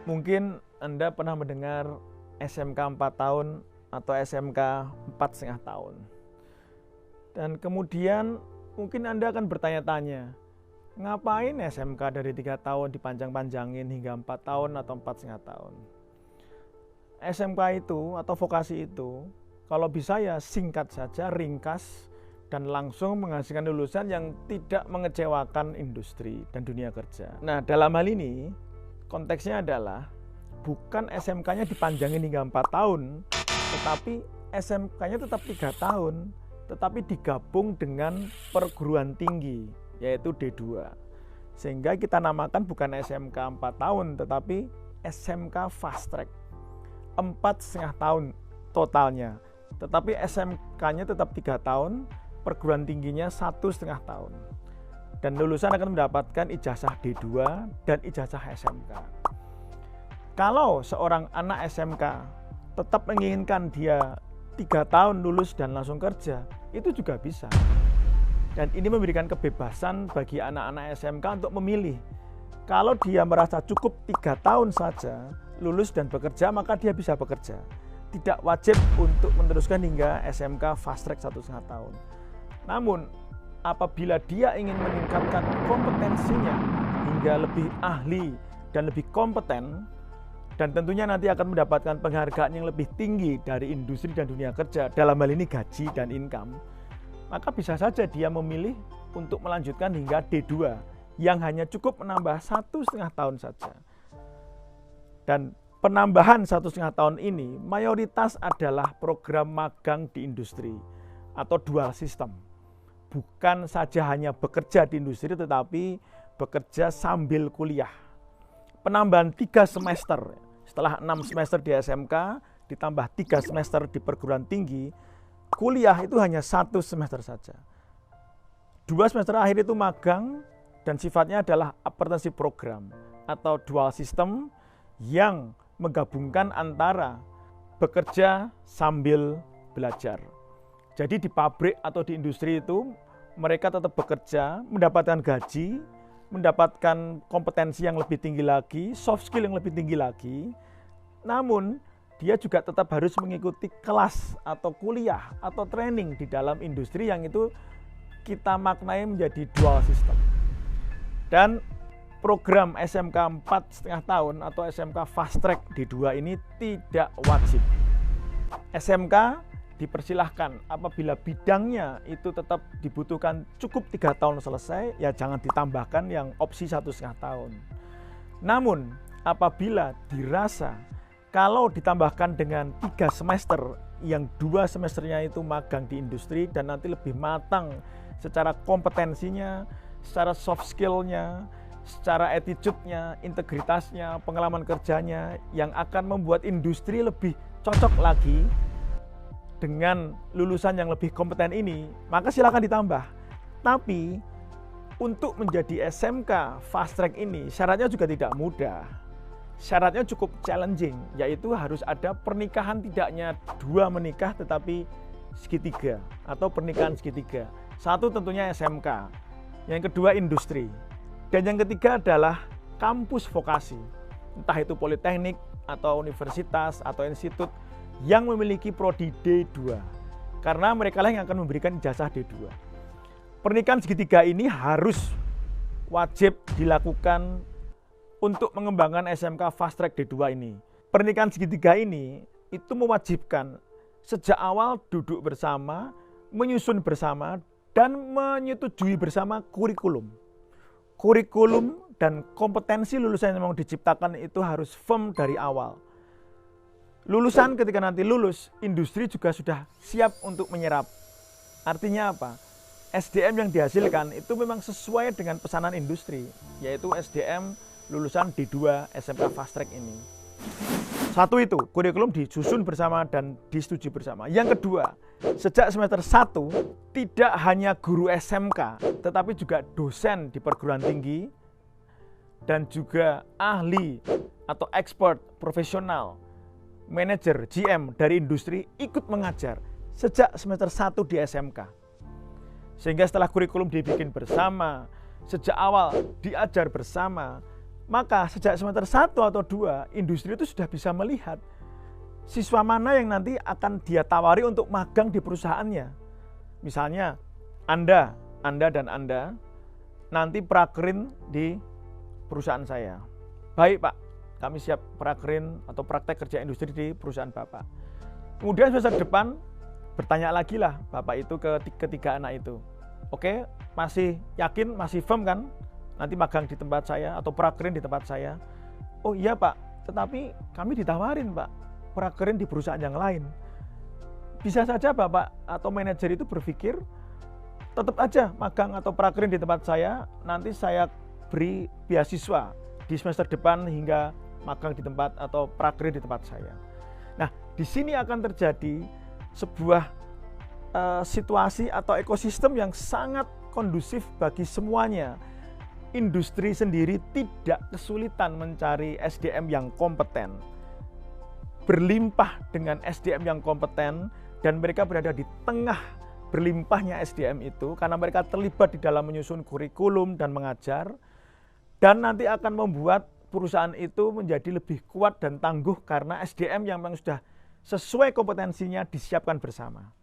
Mungkin Anda pernah mendengar SMK 4 tahun atau SMK 4,5 tahun. Dan kemudian mungkin Anda akan bertanya-tanya, ngapain SMK dari 3 tahun dipanjang-panjangin hingga 4 tahun atau 4,5 tahun? SMK itu atau vokasi itu, kalau bisa ya singkat saja, ringkas, dan langsung menghasilkan lulusan yang tidak mengecewakan industri dan dunia kerja. Nah, dalam hal ini, konteksnya adalah bukan SMK-nya dipanjangin hingga 4 tahun, tetapi SMK-nya tetap 3 tahun, tetapi digabung dengan perguruan tinggi, yaitu D2. Sehingga kita namakan bukan SMK 4 tahun, tetapi SMK Fast Track. 4,5 tahun totalnya, tetapi SMK-nya tetap 3 tahun, perguruan tingginya 1,5 tahun. Dan lulusan akan mendapatkan ijazah D2 dan ijazah SMK. Kalau seorang anak SMK tetap menginginkan dia 3 tahun lulus dan langsung kerja, itu juga bisa. Dan ini memberikan kebebasan bagi anak-anak SMK untuk memilih. Kalau dia merasa cukup 3 tahun saja lulus dan bekerja, maka dia bisa bekerja. Tidak wajib untuk meneruskan hingga SMK Fast Track 1,5 tahun. Namun, apabila dia ingin meningkatkan kompetensinya hingga lebih ahli dan lebih kompeten, dan tentunya nanti akan mendapatkan penghargaan yang lebih tinggi dari industri dan dunia kerja, dalam hal ini gaji dan income, maka bisa saja dia memilih untuk melanjutkan hingga D2 yang hanya cukup menambah 1,5 tahun saja. Dan penambahan 1,5 tahun ini mayoritas adalah program magang di industri atau dual system. Bukan saja hanya bekerja di industri, tetapi bekerja sambil kuliah. Penambahan 3 semester, setelah 6 semester di SMK, ditambah 3 semester di perguruan tinggi, kuliah itu hanya 1 semester saja. 2 semester akhir itu magang, dan sifatnya adalah apprenticeship program atau dual system yang menggabungkan antara bekerja sambil belajar. Jadi di pabrik atau di industri itu mereka tetap bekerja, mendapatkan gaji, mendapatkan kompetensi yang lebih tinggi lagi, soft skill yang lebih tinggi lagi. Namun dia juga tetap harus mengikuti kelas atau kuliah atau training di dalam industri yang itu kita maknai menjadi dual system. Dan program SMK 4,5 tahun atau SMK Fast Track D2 ini tidak wajib. SMK dipersilahkan apabila bidangnya itu tetap dibutuhkan cukup 3 tahun selesai, ya jangan ditambahkan yang opsi 1,5 tahun. Namun apabila dirasa kalau ditambahkan dengan 3 semester yang 2 semesternya itu magang di industri dan nanti lebih matang secara kompetensinya, secara soft skill-nya, secara attitude-nya, integritasnya, pengalaman kerjanya yang akan membuat industri lebih cocok lagi dengan lulusan yang lebih kompeten ini, maka silakan ditambah. Tapi untuk menjadi SMK Fast Track ini syaratnya juga tidak mudah. Syaratnya cukup challenging, yaitu harus ada pernikahan tidaknya 2 menikah tetapi segitiga atau pernikahan segitiga. 1 tentunya SMK, yang kedua industri, dan yang ketiga adalah kampus vokasi, entah itu politeknik atau universitas atau institut yang memiliki prodi D2, karena mereka lah yang akan memberikan ijazah D2. Pernikahan segitiga ini harus wajib dilakukan untuk mengembangkan SMK Fast Track D2 ini. Pernikahan segitiga ini itu mewajibkan sejak awal duduk bersama, menyusun bersama, dan menyetujui bersama kurikulum. Kurikulum dan kompetensi lulusan yang memang diciptakan itu harus firm dari awal. Lulusan ketika nanti lulus, industri juga sudah siap untuk menyerap. Artinya apa? SDM yang dihasilkan itu memang sesuai dengan pesanan industri, yaitu SDM lulusan D2 SMK Fast Track ini. 1 itu, kurikulum disusun bersama dan disetujui bersama. Yang kedua, sejak semester 1, tidak hanya guru SMK, tetapi juga dosen di perguruan tinggi, dan juga ahli atau expert profesional, manajer, GM dari industri ikut mengajar sejak semester 1 di SMK. Sehingga setelah kurikulum dibikin bersama, sejak awal diajar bersama, Maka sejak semester 1 atau 2, industri itu sudah bisa melihat siswa mana yang nanti akan dia tawari untuk magang di perusahaannya. Misalnya, Anda dan Anda nanti prakerin di perusahaan saya. Baik Pak, kami siap prakerin atau praktek kerja industri di perusahaan Bapak. Kemudian semester depan, bertanya lagi lah Bapak itu ke ketiga anak itu. Oke, masih yakin, masih firm kan? Nanti magang di tempat saya atau prakerin di tempat saya. Oh iya Pak, tetapi kami ditawarin Pak, prakerin di perusahaan yang lain. Bisa saja Bapak atau manajer itu berpikir, tetap aja magang atau prakerin di tempat saya, nanti saya beri beasiswa di semester depan hingga magang di tempat atau prakerin di tempat saya. Nah, di sini akan terjadi sebuah situasi atau ekosistem yang sangat kondusif bagi semuanya. Industri sendiri tidak kesulitan mencari SDM yang kompeten, berlimpah dengan SDM yang kompeten, dan mereka berada di tengah berlimpahnya SDM itu karena mereka terlibat di dalam menyusun kurikulum dan mengajar, dan nanti akan membuat perusahaan itu menjadi lebih kuat dan tangguh karena SDM yang memang sudah sesuai kompetensinya disiapkan bersama.